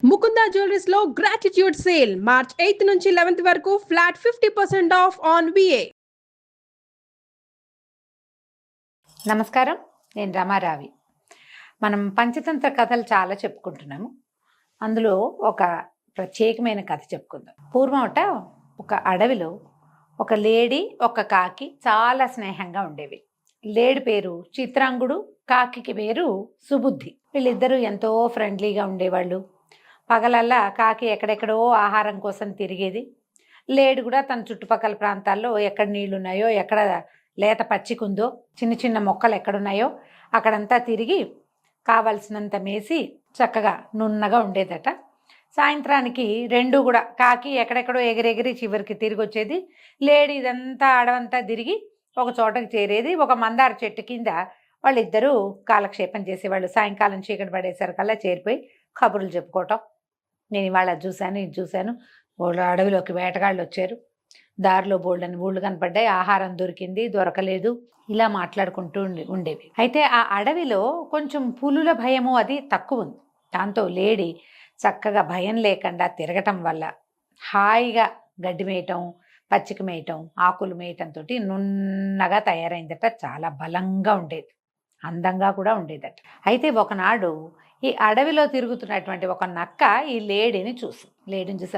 Mukunda jewelleries లో gratitude sale March 8 నుంచి 11 వరకు ఫ్లాట్ 50% ఆఫ్ ఆన్ విఏ. నమస్కారం, నేను రమారావి. మనం పంచతంత్ర కథలు చాలా చెప్పుకుంటున్నాము. అందులో ఒక ప్రత్యేకమైన కథ చెప్పుకుందాం. పూర్వమట ఒక అడవిలో ఒక లేడీ ఒక కాకి చాలా స్నేహంగా ఉండేవి. లేడి పేరు చిత్రాంగుడు, కాకి పేరు సుబుద్ధి. వీళ్ళిద్దరూ ఎంతో ఫ్రెండ్లీగా ఉండేవాళ్ళు. పగలల్లా కాకి ఎక్కడెక్కడో ఆహారం కోసం తిరిగేది. లేడి కూడా తన చుట్టుపక్కల ప్రాంతాల్లో ఎక్కడ నీళ్లున్నాయో, ఎక్కడ లేత పచ్చికుందో, చిన్న చిన్న మొక్కలు ఎక్కడున్నాయో అక్కడంతా తిరిగి కావలసినంత మేసి చక్కగా నున్నగా ఉండేదట. సాయంత్రానికి రెండు కూడా కాకి ఎక్కడెక్కడో ఎగిరెగిరి చివరికి తిరిగి వచ్చేది. లేడి ఇదంతా అడవంతా తిరిగి ఒక చోటకి చేరేది. ఒక మందార చెట్టు కింద వాళ్ళిద్దరూ కాలక్షేపం చేసేవాళ్ళు. సాయంకాలం చీకటి పడేసరికల్లా చేరిపోయి కబుర్లు చెప్పుకోవటం. నేను ఇవాళ చూశాను, ఇది చూశాను, వాళ్ళు అడవిలోకి వేటగాళ్ళు వచ్చారు, దారిలో బోల్డని ఊళ్ళు కనపడ్డాయి, ఆహారం దొరికింది, దొరకలేదు, ఇలా మాట్లాడుకుంటూ ఉండేవి. అయితే ఆ అడవిలో కొంచెం పులుల భయము అది తక్కువ ఉంది. దాంతో లేడి చక్కగా భయం లేకుండా తిరగటం వల్ల హాయిగా గడ్డి మేయటం, పచ్చిక మేయటం, ఆకులు మేయటంతో నున్నగా తయారైందట. చాలా బలంగా ఉండేది, అందంగా కూడా ఉండేదట. అయితే ఒకనాడు ఈ అడవిలో తిరుగుతున్నటువంటి ఒక నక్క ఈ లేడీని చూసి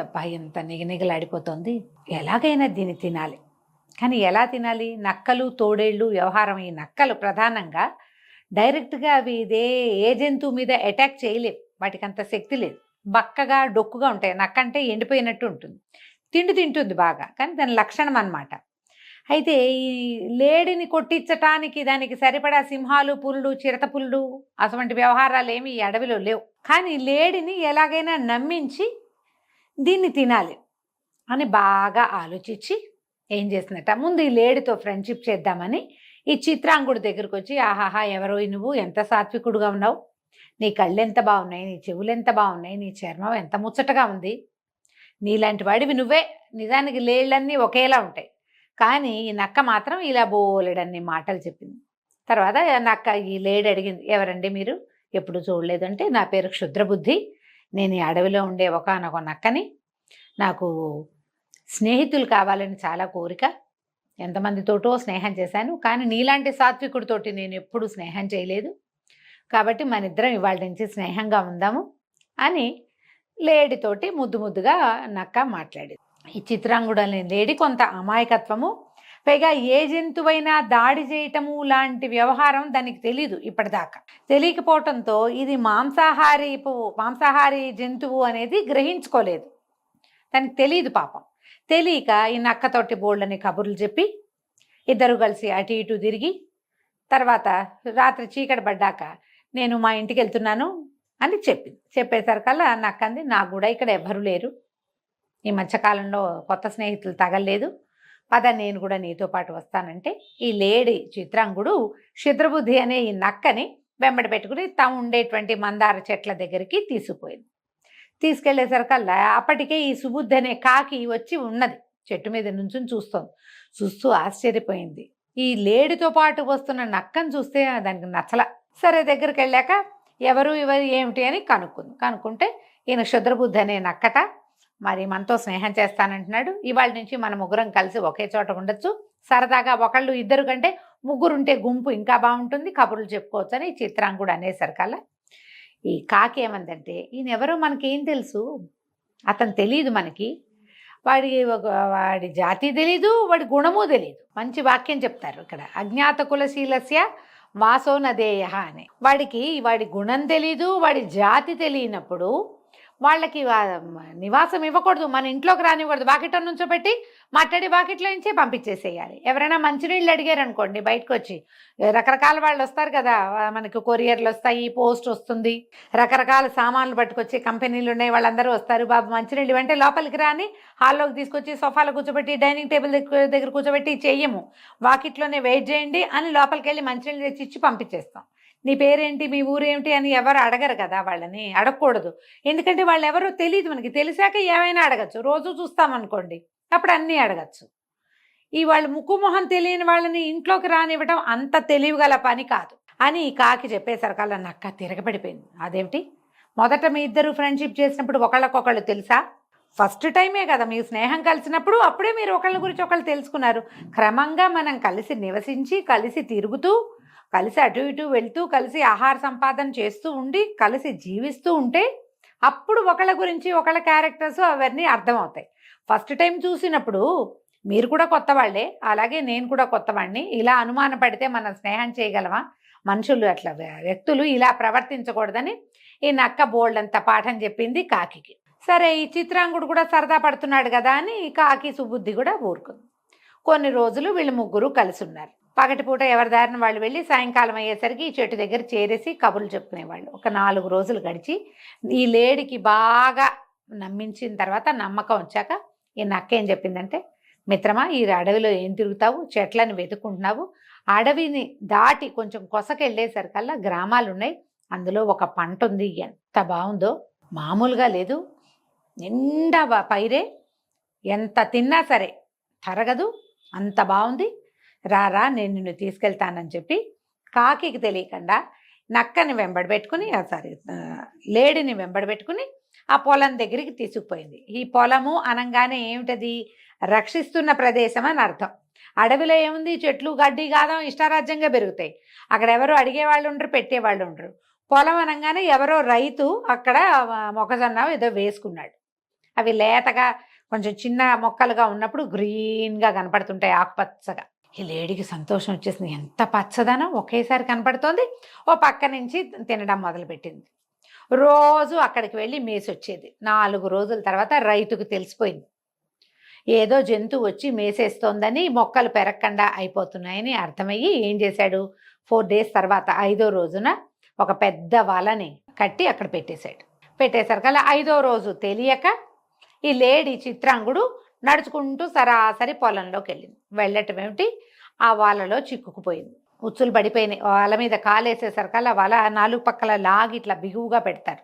అబ్బా ఎంత నిగనిగలాడిపోతుంది, ఎలాగైనా దీన్ని తినాలి. కానీ ఎలా తినాలి? నక్కలు తోడేళ్ళు వ్యవహారం. ఈ నక్కలు ప్రధానంగా డైరెక్ట్గా అవి ఏ జంతువు మీద అటాక్ చేయలేవు, వాటికి అంత శక్తి లేదు. బక్కగా డొక్కుగా ఉంటాయి. నక్క అంటే ఎండిపోయినట్టు ఉంటుంది, తిండి తింటుంది బాగా, కానీ దాని లక్షణం అన్నమాట. అయితే ఈ లేడిని కొట్టించటానికి దానికి సరిపడా సింహాలు, పులులు, చిరత పులులు అటువంటి వ్యవహారాలు ఏమి ఈ అడవిలో లేవు. కానీ లేడిని ఎలాగైనా నమ్మించి దీన్ని తినాలి అని బాగా ఆలోచించి ఏం చేసినట్ట, ముందు ఈ లేడితో ఫ్రెండ్షిప్ చేద్దామని ఈ చిత్రాంగుడి దగ్గరకు వచ్చి, ఆహాహా ఎవరో నువ్వు, ఎంత సాత్వికుడుగా ఉన్నావు, నీ కళ్ళు ఎంత బాగున్నాయి, నీ చెవులు ఎంత బాగున్నాయి, నీ చర్మం ఎంత ముచ్చటగా ఉంది, నీలాంటి వాడివి నువ్వే. నిజానికి లేళ్ళన్నీ ఒకేలా ఉంటాయి, కానీ ఈ నక్క మాత్రం ఇలా బోలెడన్ని మాటలు చెప్పింది. తర్వాత నక్క ఈ లేడి అడిగింది, ఎవరండి మీరు, ఎప్పుడు చూడలేదంటే, నా పేరు క్షుద్రబుద్ధి, నేను ఈ అడవిలో ఉండే ఒకానొక నక్కని, నాకు స్నేహితులు కావాలని చాలా కోరిక, ఎంతమందితోటో స్నేహం చేశాను, కానీ నీలాంటి సాత్వికుడితోటి నేను ఎప్పుడూ స్నేహం చేయలేదు, కాబట్టి మన ఇద్దరం ఇవాళ నుంచి స్నేహంగా ఉందాము అని లేడితోటి ముద్దుగా నక్క మాట్లాడింది. ఈ చిత్రాంగుడు అనే లేడి కొంత అమాయకత్వము, పైగా ఏ జంతువైనా దాడి చేయటము లాంటి వ్యవహారం దానికి తెలీదు. ఇప్పటిదాకా తెలియకపోవటంతో ఇది మాంసాహారి జంతువు అనేది గ్రహించుకోలేదు, దానికి తెలియదు పాపం. తెలియక ఈ నక్కతోటి బోళ్ళని కబుర్లు చెప్పి ఇద్దరు కలిసి అటు ఇటు తిరిగి, తర్వాత రాత్రి చీకటి పడ్డాక నేను మా ఇంటికి వెళ్తున్నాను అని చెప్పింది. చెప్పేసరికల్లా నక్కంది, నాకు కూడా ఇక్కడ ఎవ్వరూ లేరు, ఈ మధ్యకాలంలో కొత్త స్నేహితులు తగలేదు, పద నేను కూడా నీతో పాటు వస్తానంటే ఈ లేడి చిత్రాంగుడు క్షుద్రబుద్ధి అనే ఈ నక్కని వెంబడి పెట్టుకుని తాము ఉండేటువంటి మందార చెట్ల దగ్గరికి తీసుకుపోయింది. తీసుకెళ్లేసరికల్లా అప్పటికే ఈ సుబుద్ధి అనే కాకి వచ్చి ఉన్నది, చెట్టు మీద నుంచుని చూస్తూ ఆశ్చర్యపోయింది. ఈ లేడితో పాటు వస్తున్న నక్కను చూస్తే దానికి నచ్చల. సరే దగ్గరికి వెళ్ళాక ఎవరు ఏమిటి అని కనుక్కుంటే ఈయన క్షుద్రబుద్ధి అనే నక్కట, మరి మనతో స్నేహం చేస్తానంటున్నాడు, ఇవాళ నుంచి మన ముగ్గురం కలిసి ఒకే చోట ఉండొచ్చు, సరదాగా ఒకళ్ళు ఇద్దరు కంటే ముగ్గురుంటే గుంపు ఇంకా బాగుంటుంది, కబుర్లు చెప్పుకోవచ్చు అని చిత్రాంగుడు అనేసరికల్లా ఈ కాకి ఏమందంటే, ఈయన ఎవరో మనకేం తెలుసు, అతను తెలియదు మనకి, వాడి జాతి తెలీదు, వాడి గుణము తెలీదు. మంచి వాక్యం చెప్తారు ఇక్కడ, అజ్ఞాత కులశీలస్య వాసో నదేయ అని. వాడి గుణం తెలీదు, వాడి జాతి తెలియనప్పుడు వాళ్ళకి నివాసం ఇవ్వకూడదు, మన ఇంట్లోకి రానివ్వకూడదు, వాకిట్లో నుంచో పెట్టి మాట్లాడి వాకిట్లో నుంచే పంపించేసేయాలి. ఎవరైనా మంచినీళ్ళు అడిగారు అనుకోండి, బయటకు వచ్చి రకరకాల వాళ్ళు వస్తారు కదా, మనకి కొరియర్లు వస్తాయి, పోస్ట్ వస్తుంది, రకరకాల సామాన్లు పట్టుకొచ్చి కంపెనీలు ఉన్నాయి, వాళ్ళందరూ వస్తారు, బాబు మంచినీళ్ళు ఇవ్వంటే లోపలికి రాని హాల్లోకి తీసుకొచ్చి సోఫాలో కూర్చోబెట్టి డైనింగ్ టేబుల్ దగ్గర కూర్చోబెట్టి చెయ్యము, వాకిట్లోనే వెయిట్ చేయండి అని లోపలికి వెళ్ళి మంచినీళ్ళు తెచ్చి ఇచ్చి పంపించేస్తాం. నీ పేరేంటి, మీ ఊరేమిటి అని ఎవరు అడగరు కదా, వాళ్ళని అడగకూడదు, ఎందుకంటే వాళ్ళు ఎవరో తెలియదు. మనకి తెలిసాక ఏమైనా అడగచ్చు, రోజు చూస్తామనుకోండి అప్పుడు అన్నీ అడగచ్చు. ఈ వాళ్ళు ముక్కుమొహం తెలియని వాళ్ళని ఇంట్లోకి రానివ్వడం అంత తెలివిగల పని కాదు అని కాకి చెప్పేసరికల్లా నక్క తిరగబడిపోయింది. అదేమిటి, మొదట మీ ఇద్దరు ఫ్రెండ్షిప్ చేసినప్పుడు ఒకళ్ళకొకళ్ళు తెలుసా? ఫస్ట్ టైమే కదా మీరు స్నేహం కలిసినప్పుడు, అప్పుడే మీరు ఒకళ్ళ గురించి ఒకళ్ళు తెలుసుకున్నారు. క్రమంగా మనం కలిసి నివసించి, కలిసి తిరుగుతూ, కలిసి అటు ఇటు వెళ్తూ, కలిసి ఆహార సంపాదన చేస్తూ ఉండి, కలిసి జీవిస్తూ ఉంటే అప్పుడు ఒకళ్ళ గురించి ఒకళ్ళ క్యారెక్టర్స్ అవన్నీ అర్థమవుతాయి. ఫస్ట్ టైం చూసినప్పుడు మీరు కూడా కొత్త వాళ్ళే, అలాగే నేను కూడా కొత్తవాడిని. ఇలా అనుమాన పడితే మనం స్నేహం చేయగలమా? మనుషులు అట్లా వ్యక్తులు ఇలా ప్రవర్తించకూడదని ఈ నక్క బోల్డంత పాఠం చెప్పింది కాకికి. సరే, ఈ చిత్రాంగుడు కూడా సరదా పడుతున్నాడు కదా అని కాకి సుబుద్ధి కూడా ఊరుకుంది. కొన్ని రోజులు వీళ్ళు ముగ్గురు కలిసి ఉన్నారు. పగటిపూట ఎవరి దారిన వాళ్ళు వెళ్ళి సాయంకాలం అయ్యేసరికి ఈ చెట్టు దగ్గర చేరేసి కబుర్లు చెప్పుకునేవాళ్ళు. ఒక 4 రోజులు గడిచి ఈ లేడికి బాగా నమ్మించిన తర్వాత, నమ్మకం వచ్చాక ఈ నక్క ఏం చెప్పిందంటే, మిత్రమా, ఈ అడవిలో ఏం తిరుగుతావు, చెట్లను వెతుక్కుంటున్నావు, అడవిని దాటి కొంచెం కొసకెళ్ళేసరికల్లా గ్రామాలు ఉన్నాయి, అందులో ఒక పంట ఉంది, ఎంత బాగుందో, మామూలుగా లేదు, నిండా పైరే, ఎంత తిన్నా సరే తరగదు, అంత బాగుంది, రారా నేను నిన్ను తీసుకెళ్తానని చెప్పి కాకికి తెలియకుండా నక్కని వెంబడబెట్టుకుని, లేడిని వెంబడబెట్టుకుని ఆ పొలం దగ్గరికి తీసుకుపోయింది. ఈ పొలము అనంగానే ఏమిటది? రక్షిస్తున్న ప్రదేశం అని అర్థం. అడవిలో ఏముంది? చెట్లు గడ్డి గాదం ఇష్టారాజ్యంగా పెరుగుతాయి. అక్కడ ఎవరు అడిగేవాళ్ళు ఉండరు, పెట్టేవాళ్ళు ఉండరు. పొలం అనగానే ఎవరో రైతు అక్కడ మొక్కజొన్న ఏదో వేసుకున్నాడు. అవి లేతగా కొంచెం చిన్న మొక్కలుగా ఉన్నప్పుడు గ్రీన్గా కనపడుతుంటాయి, ఆకుపచ్చగా. ఈ లేడీకి సంతోషం వచ్చేసింది. ఎంత పచ్చదనం ఒకేసారి కనపడుతోంది. ఓ పక్క నుంచి తినడం మొదలుపెట్టింది. రోజు అక్కడికి వెళ్ళి మేసి వచ్చేది. 4 రోజుల తర్వాత రైతుకు తెలిసిపోయింది, ఏదో జంతువు వచ్చి మేసేస్తోందని, మొక్కలు పెరగకుండా అయిపోతున్నాయని అర్థమయ్యి ఏం చేశాడు? 4 డేస్ తర్వాత 5వ రోజున ఒక పెద్ద వలని కట్టి అక్కడ పెట్టేశాడు. పెట్టేసరికల్లా 5వ రోజు తెలియక ఈ లేడీ చిత్రాంగుడు నడుచుకుంటూ సరాసరి పొలంలోకి వెళ్ళింది. వెళ్ళటం ఏమిటి, ఆ వాలలో చిక్కుకుపోయింది. ఉచ్చులు పడిపోయినాయి. వాళ్ళ మీద కాలేసేసరికల్లా వాళ్ళ 4 పక్కల లాగి ఇట్లా బిగువుగా పెడతారు.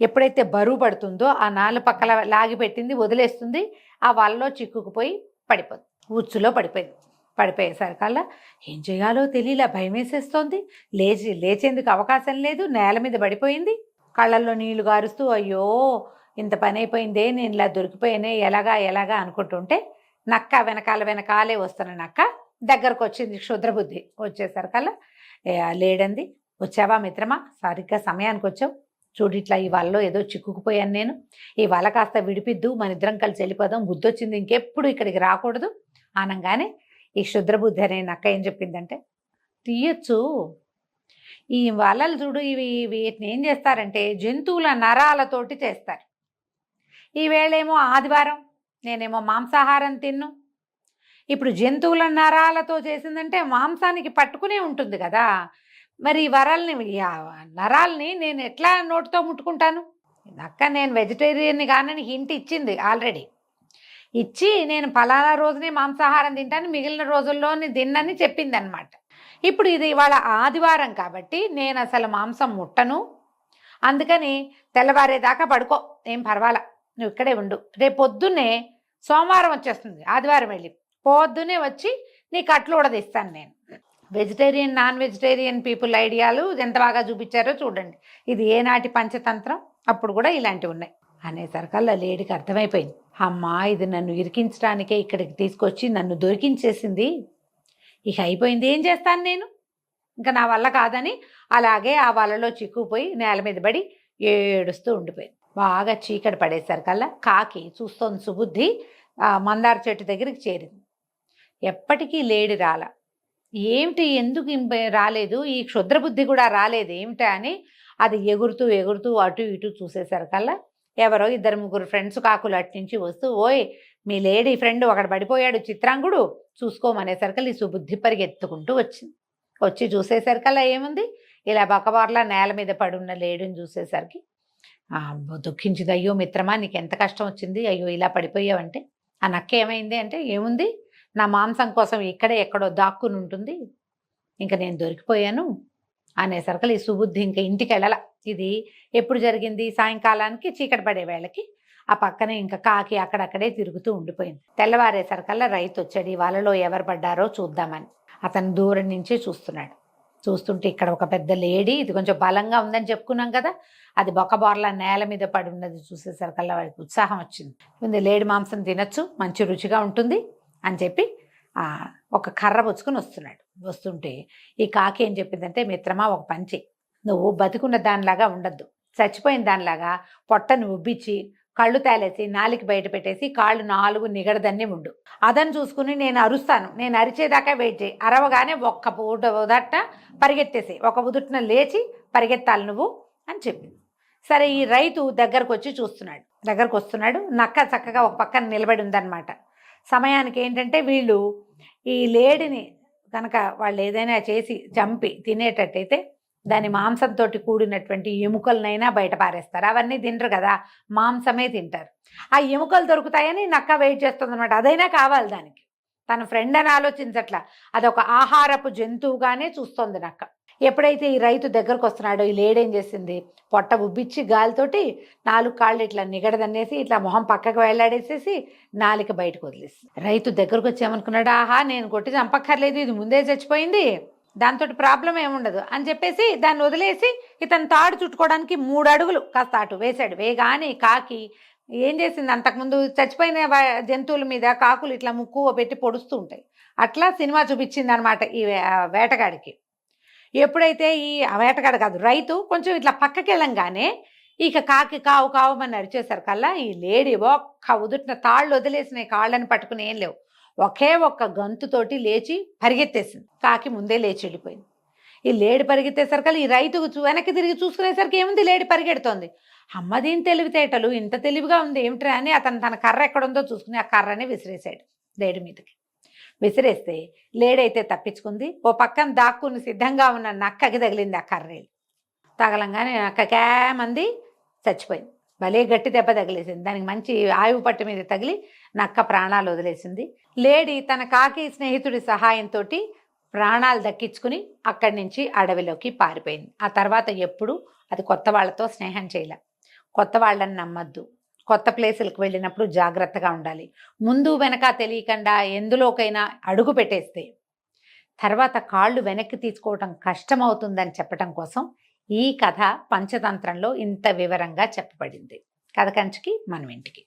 ఎప్పుడైతే బరువు పడుతుందో ఆ 4 పక్కల లాగి పెట్టింది వదిలేస్తుంది, ఆ వాళ్ళలో చిక్కుకుపోయి పడిపోతుంది, ఉచ్చులో పడిపోయింది. పడిపోయేసరికల్లా ఏం చేయాలో తెలియలా, భయం వేసేస్తోంది. లేచేందుకు అవకాశం లేదు, నేల మీద పడిపోయింది. కళ్ళల్లో నీళ్లు గారుస్తూ, అయ్యో ఇంత పని అయిపోయిందే, నేను ఇలా దొరికిపోయానే, ఎలాగా అనుకుంటుంటే నక్క వెనకాలే వస్తున్న నక్క దగ్గరకు వచ్చింది. క్షుద్రబుద్ధి వచ్చేసరికల్లా లేడంది, వచ్చావా మిత్రమా, సరిగ్గా సమయానికి వచ్చావు, చూడు ఇట్లా ఈ వలలో ఏదో చిక్కుకుపోయాను నేను, ఈ వల కాస్త విడిపిద్దు, మన ఇద్దరం కలిసి వెళ్ళిపోదాం, బుద్ధి వచ్చింది, ఇంకెప్పుడు ఇక్కడికి రాకూడదు అనగానే ఈ క్షుద్రబుద్ధి అనే నక్క ఏం చెప్పిందంటే, తీయచ్చు, ఈ వలలు చూడు, వీటిని ఏం చేస్తారంటే జంతువుల నరాలతోటి చేస్తారు. ఈవేళేమో ఆదివారం, నేనేమో మాంసాహారం తిన్ను, ఇప్పుడు జంతువుల నరాలతో చేసిందంటే మాంసానికి పట్టుకునే ఉంటుంది కదా, మరి నరాల్ని నేను ఎట్లా నోటితో ముట్టుకుంటాను? నక్క నేను వెజిటేరియన్ని కానని హింట్ ఇచ్చింది ఆల్రెడీ. ఇచ్చి నేను ఫలానా రోజునే మాంసాహారం తింటాను, మిగిలిన రోజుల్లోని తిన్నని చెప్పింది అనమాట. ఇప్పుడు ఇది ఇవాళ ఆదివారం కాబట్టి నేను అసలు మాంసం ముట్టను, అందుకని తెల్లవారేదాకా పడుకో, ఏం పర్వాలా, నువ్వు ఇక్కడే ఉండు, రేపు పొద్దున్నే సోమవారం వచ్చేస్తుంది, ఆదివారం వెళ్ళి పొద్దునే వచ్చి నీ కట్లు ఉడదీస్తాను నేను. వెజిటేరియన్ నాన్ వెజిటేరియన్ పీపుల్ ఐడియాలు ఎంత బాగా చూపించారో చూడండి. ఇది ఏనాటి పంచతంత్రం, అప్పుడు కూడా ఇలాంటివి ఉన్నాయి అనేసరికల్లా లేడీకి అర్థమైపోయింది, అమ్మా ఇది నన్ను ఇరికించడానికే ఇక్కడికి తీసుకొచ్చి నన్ను దొరికించేసింది, ఇక అయిపోయింది, ఏం చేస్తాను నేను, ఇంకా నా వల్ల కాదని అలాగే ఆ వలలో చిక్కుపోయి నేల మీద పడి ఏడుస్తూ ఉండిపోయింది. బాగా చీకటి పడేసరికల్లా కాకి చూస్తోంది సుబుద్ధి మందార చెట్టు దగ్గరికి చేరింది. ఎప్పటికీ లేడి రాల, ఏమిటి ఎందుకు రాలేదు, ఈ క్షుద్రబుద్ధి కూడా రాలేదు ఏమిటా అని అది ఎగురుతూ అటు ఇటు చూసేసరికల్లా ఎవరో 2-3 ఫ్రెండ్స్ కాకులు అటు నుంచి వస్తూ, ఓయ్ మీ లేడీ ఫ్రెండ్ ఒకడు పడిపోయాడు చిత్రాంగుడు, చూసుకోమనేసరికల్లా ఈ సుబుద్ధి పరిగెత్తుకుంటూ వచ్చింది. వచ్చి చూసేసరికల్లా ఏముంది, ఇలా బకబార్లా నేల మీద పడున్న లేడీని చూసేసరికి దుఃఖించింది. అయ్యో మిత్రమా, నీకు ఎంత కష్టం వచ్చింది, అయ్యో ఇలా పడిపోయావంటే. ఆ నక్క ఏమైంది అంటే, ఏముంది, నా మాంసం కోసం ఇక్కడే ఎక్కడో దాక్కుని ఉంటుంది, ఇంకా నేను దొరికిపోయాను అనేసరికి ఈ సుబుద్ధి ఇంకా ఇంటికి వెళ్ళాల. ఇది ఎప్పుడు జరిగింది, సాయంకాలానికి చీకటి పడే వేళకి. ఆ పక్కనే ఇంకా కాకి అక్కడక్కడే తిరుగుతూ ఉండిపోయింది. తెల్లవారేసరికల్లా రైతు వచ్చాడు, ఈ వలలో ఎవరు పడ్డారో చూద్దామని. అతను దూరం నుంచే చూస్తున్నాడు. చూస్తుంటే ఇక్కడ ఒక పెద్ద లేడీ, ఇది కొంచెం బలంగా ఉందని చెప్పుకున్నాం కదా, అది బొక్కబోర్ల నేల మీద పడి ఉన్నది చూసేసరికల్లా వాడికి ఉత్సాహం వచ్చింది. ఇది లేడి మాంసం తినచ్చు, మంచి రుచిగా ఉంటుంది అని చెప్పి ఒక కర్ర పుచ్చుకొని వస్తుంటే ఈ కాకి ఏం చెప్పిందంటే, మిత్రమా ఒక పంచి, నువ్వు బతికున్న దానిలాగా ఉండద్దు, చచ్చిపోయిన దానిలాగా పొట్టను ఉబ్బిచ్చి కళ్ళు తేలేసి నాలికి బయట పెట్టేసి కాళ్ళు 4 నిగడదన్నీ ఉండు, అదని చూసుకుని నేను అరుస్తాను, నేను అరిచేదాకా వెయిట్ చేయి, అరవగానే ఒక్క ఉదట్ట పరిగెత్తేసి ఒక ఉదుట్న లేచి పరిగెత్తాలి నువ్వు అని చెప్పింది. సరే, ఈ రైతు దగ్గరకు వస్తున్నాడు. నక్క చక్కగా ఒక పక్కన నిలబడి ఉందన్నమాట. సమయానికి ఏంటంటే వీళ్ళు ఈ లేడిని కనుక వాళ్ళు ఏదైనా చేసి చంపి తినేటట్టయితే దాని మాంసంతో కూడినటువంటి ఎముకలనైనా బయట పారేస్తారు. అవన్నీ తినరు కదా, మాంసమే తింటారు. ఆ ఎముకలు దొరుకుతాయని నక్క వెయిట్ చేస్తుంది అనమాట. అదైనా కావాలి దానికి, తన ఫ్రెండ్ అని ఆలోచించట్లా, అదొక ఆహారపు జంతువుగానే చూస్తోంది నక్క. ఎప్పుడైతే ఈ రైతు దగ్గరకు వస్తున్నాడో ఈ లేడేం చేసింది, పొట్ట ఉబ్బిచ్చి గాలితోటి 4 కాళ్ళు ఇట్లా నిగడదన్నేసి ఇట్లా మొహం పక్కకు వెళ్ళాడేసేసి నాలిక బయటకు వదిలేసి, రైతు దగ్గరకు వచ్చేమనుకున్నాడు, ఆహా నేను కొట్టి చంపక్కర్లేదు, ఇది ముందే చచ్చిపోయింది, దాంతో ప్రాబ్లం ఏముండదు అని చెప్పేసి దాన్ని వదిలేసి ఇతను తాడు చుట్టుకోవడానికి 3 అడుగులు కాస్త అటు వేశాడు. వేగానే కాకి ఏం చేసింది, అంతకుముందు చచ్చిపోయిన జంతువుల మీద కాకులు ఇట్లా ముక్కు పెట్టి పొడుస్తూ ఉంటాయి, అట్లా సినిమా చూపించింది అనమాట ఈ వేటగాడికి. ఎప్పుడైతే ఈ వేటగాడు కాదు రైతు కొంచెం ఇట్లా పక్కకి వెళ్ళంగానే ఇక కాకి కావు కావమని అరిచేసరికల్లా ఈ లేడీ ఒక్క ఉదుటిన తాళ్ళు వదిలేసిన కాళ్ళని పట్టుకుని ఏం లేవు, ఒకే ఒక్క గంతుతోటి లేచి పరిగెత్తేసింది. కాకి ముందే లేచి వెళ్ళిపోయింది. ఈ లేడి పరిగెత్తేసరికల్లా ఈ రైతుకు వెనక్కి తిరిగి చూసుకునేసరికి ఏముంది, లేడి పరిగెడుతోంది. అమ్మ దీని తెలివితేటలు ఇంత తెలివిగా ఉంది ఏమిట్రా అని అతను తన కర్ర ఎక్కడుందో చూసుకుని ఆ కర్రని విసిరేశాడు లేడి మీదకి. విసిరేస్తే లేడైతే తప్పించుకుంది. ఓ పక్కన దాక్కుని సిద్ధంగా ఉన్న నక్కకి తగిలింది ఆ కర్రేలు. తగలంగానే నక్కకేమంది చచ్చిపోయింది. భలే గట్టి దెబ్బ తగిలేసింది, దానికి మంచి ఆయువు పట్టు మీద తగిలి నక్క ప్రాణాలు వదిలేసింది. లేడీ తన కాకి స్నేహితుడి సహాయంతో ప్రాణాలు దక్కించుకుని అక్కడి నుంచి అడవిలోకి పారిపోయింది. ఆ తర్వాత ఎప్పుడు అది కొత్త వాళ్ళతో స్నేహం చేయలే. కొత్త వాళ్ళని నమ్మద్దు, కొత్త ప్లేసులకు వెళ్ళినప్పుడు జాగ్రత్తగా ఉండాలి. ముందు వెనక తెలియకుండా ఎందులోకైనా అడుగు పెట్టేస్తే తర్వాత కాళ్ళు వెనక్కి తీసుకోవటం కష్టమవుతుందని చెప్పటం కోసం ఈ కథ పంచతంత్రంలో ఇంత వివరంగా చెప్పబడింది. కథ కంచికి మనం ఇంటికి.